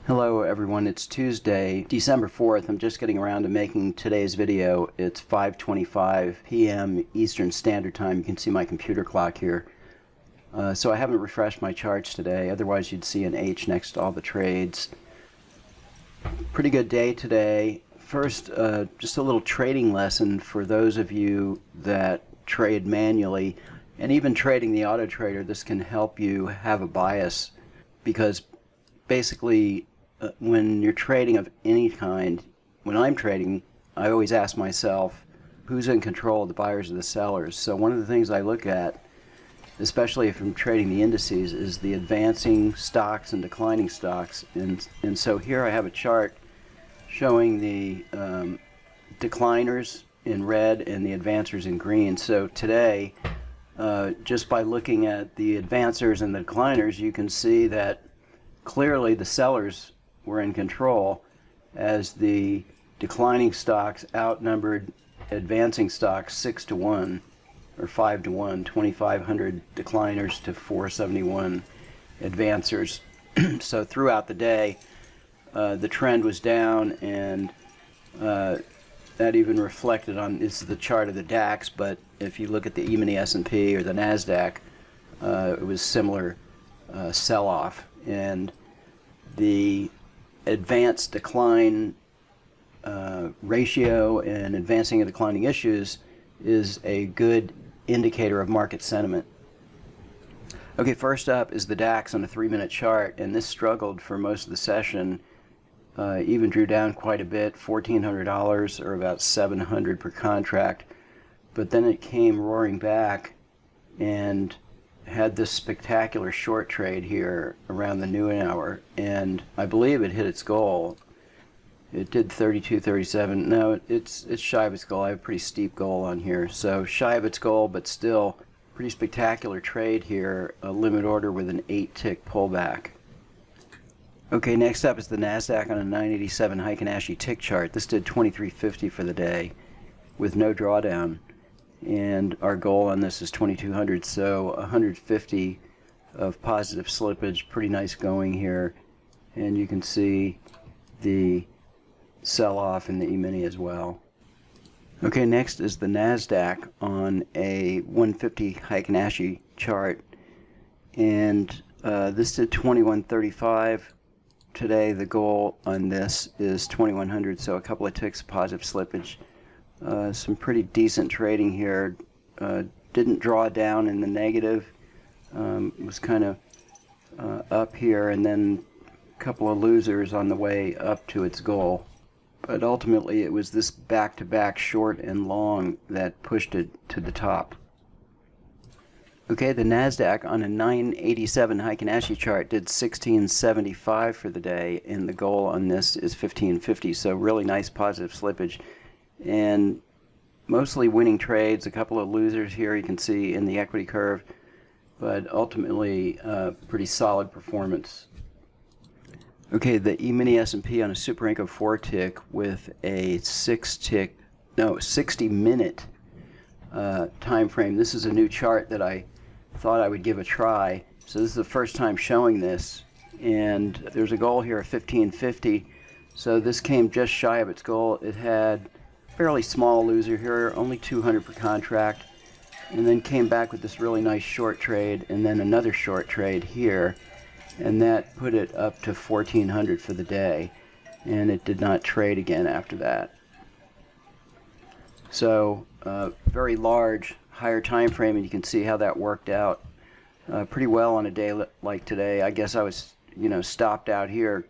Hello everyone, it's Tuesday, December 4th. I'm just getting around to making today's video. It's 5:25 p.m. Eastern Standard Time. You can see my computer clock here. So I haven't refreshed my charts today, otherwise you'd see an H next to all the trades. Pretty good day today. First, just a little trading lesson for those of you that trade manually, and even trading the Autotrader. This can help you have a bias, because basically when you're trading of any kind, when I'm trading, I always ask myself, who's in control of the buyers or the sellers? So one of the things I look at, especially if I'm trading the indices, is the advancing stocks and declining stocks. And so here I have a chart showing the decliners in red and the advancers in green. So today, just by looking at the advancers and the decliners, you can see that clearly the sellers were in control, as the declining stocks outnumbered advancing stocks 6-1 or 5-1, 2,500 decliners to 471 advancers. So throughout the day, the trend was down, and that even reflected on, this is the chart of the DAX, but if you look at the E-mini S&P or the Nasdaq, it was similar sell-off. And the advanced decline ratio and advancing and declining issues is a good indicator of market sentiment. Okay, first up is the DAX on a 3-minute chart, and this struggled for most of the session, even drew down quite a bit, $1,400 or about $700 per contract, but then it came roaring back and had this spectacular short trade here around the noon hour, and I believe it hit its goal. It did 32.37. No, it's shy of its goal. I have a pretty steep goal on here, so shy of its goal, but still pretty spectacular trade here. A limit order with an 8-tick pullback. Okay, next up is the Nasdaq on a 987 high Kanashii tick chart. This did 23.50 for the day with no drawdown, and our goal on this is 2200, so 150 of positive slippage. Pretty nice going here, and you can see the sell-off in the E-mini as well. Okay, next is the Nasdaq on a 150 high Kanashii chart, and this did 2135 today. The goal on this is 2100, so a couple of ticks of positive slippage. Some pretty decent trading here. Didn't draw down in the negative. Was kind of up here, and then a couple of losers on the way up to its goal. But ultimately it was this back-to-back short and long that pushed it to the top. Okay, the Nasdaq on a 987 high Kanashii chart did 1675 for the day, and the goal on this is 1550, so really nice positive slippage. And mostly winning trades, a couple of losers here you can see in the equity curve, but ultimately pretty solid performance. Okay, the E-mini S&P on a Super Inco 4-tick with a 60-minute time frame. This is a new chart that I thought I would give a try. So this is the first time showing this, and there's a goal here of 1550. So this came just shy of its goal. It had fairly small loser here, only 200 per contract, and then came back with this really nice short trade, and then another short trade here, and that put it up to 1400 for the day, and it did not trade again after that. So very large, higher time frame, and you can see how that worked out pretty well on a day like today. I guess I was, stopped out here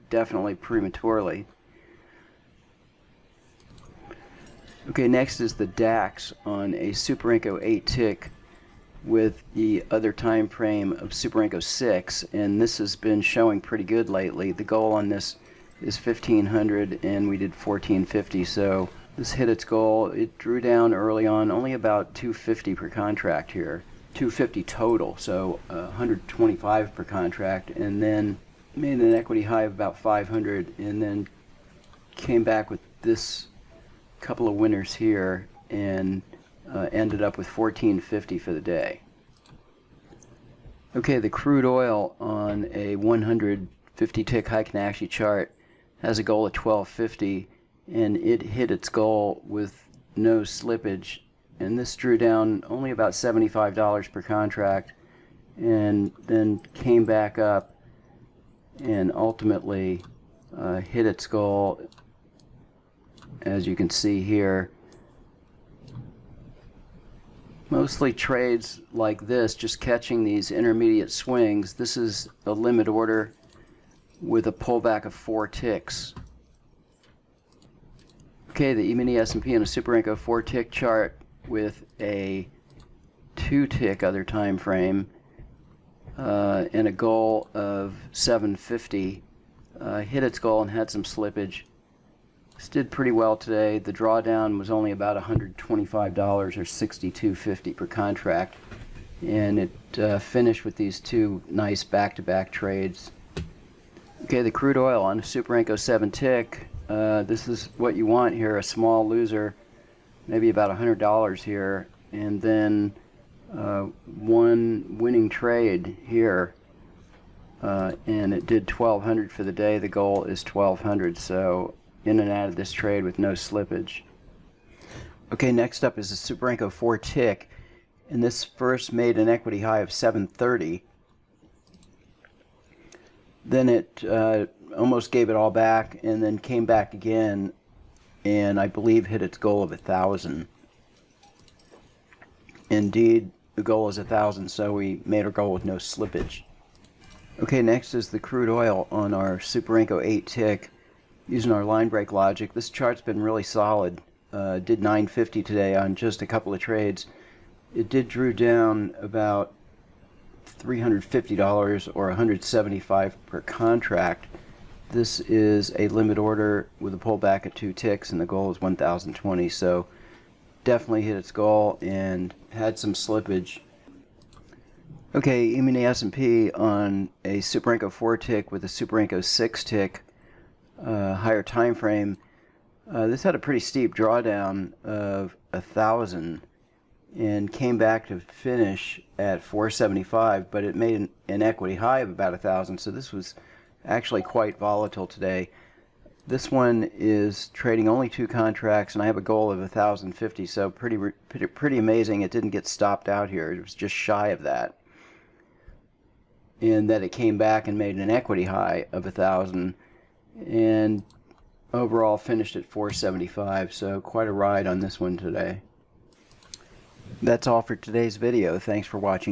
definitely prematurely. Okay, next is the DAX on a Super Inco 8-tick with the other time frame of Super Inco 6, and this has been showing pretty good lately. The goal on this is 1500, and we did 1450, so this hit its goal. It drew down early on, only about 250 per contract here, 250 total, so 125 per contract, and then made an equity high of about 500, and then came back with this couple of winners here, and ended up with 1450 for the day. Okay, the crude oil on a 150 50 tick high Kanashii chart has a goal at 1250, and it hit its goal with no slippage, and this drew down only about $75 per contract and then came back up and ultimately hit its goal, as you can see here. Mostly trades like this, just catching these intermediate swings. This is a limit order with a pullback of 4 ticks. Okay, the E-mini S&P on a Super Renko 4 tick chart with a 2 tick other time frame and a goal of 750 hit its goal and had some slippage. This did pretty well today. The drawdown was only about $125 or $62.50 per contract, and it finished with these 2 nice back-to-back trades. Okay, the crude oil on a Super Renko 7 tick. This is what you want here, a small loser, maybe about $100 here, and then one winning trade here, and it did 1200 for the day. The goal is 1200, so in and out of this trade with no slippage. Okay, next up is the Super Renko 4 tick, and this first made an equity high of 730. Then it almost gave it all back and then came back again, and I believe hit its goal of 1,000. Indeed, the goal is 1,000, so we made our goal with no slippage. Okay, next is the crude oil on our Super Renko 8 tick. Using our line break logic, this chart's been really solid. Did 950 today on just a couple of trades. It did drew down about $350 or $175 per contract. This is a limit order with a pullback at 2 ticks, and the goal is 1,020. So definitely hit its goal and had some slippage. Okay, E-mini S&P on a Super Renko 4 tick with a Super Renko 6 tick, higher time frame. This had a pretty steep drawdown of 1,000 and came back to finish at 475, but it made an equity high of about 1,000, so this was actually quite volatile today. This one is trading only 2 contracts, and I have a goal of 1,050, so pretty amazing it didn't get stopped out here. It was just shy of that, and that it came back and made an equity high of 1,000, and overall finished at 475, so quite a ride on this one today. That's all for today's video. Thanks for watching.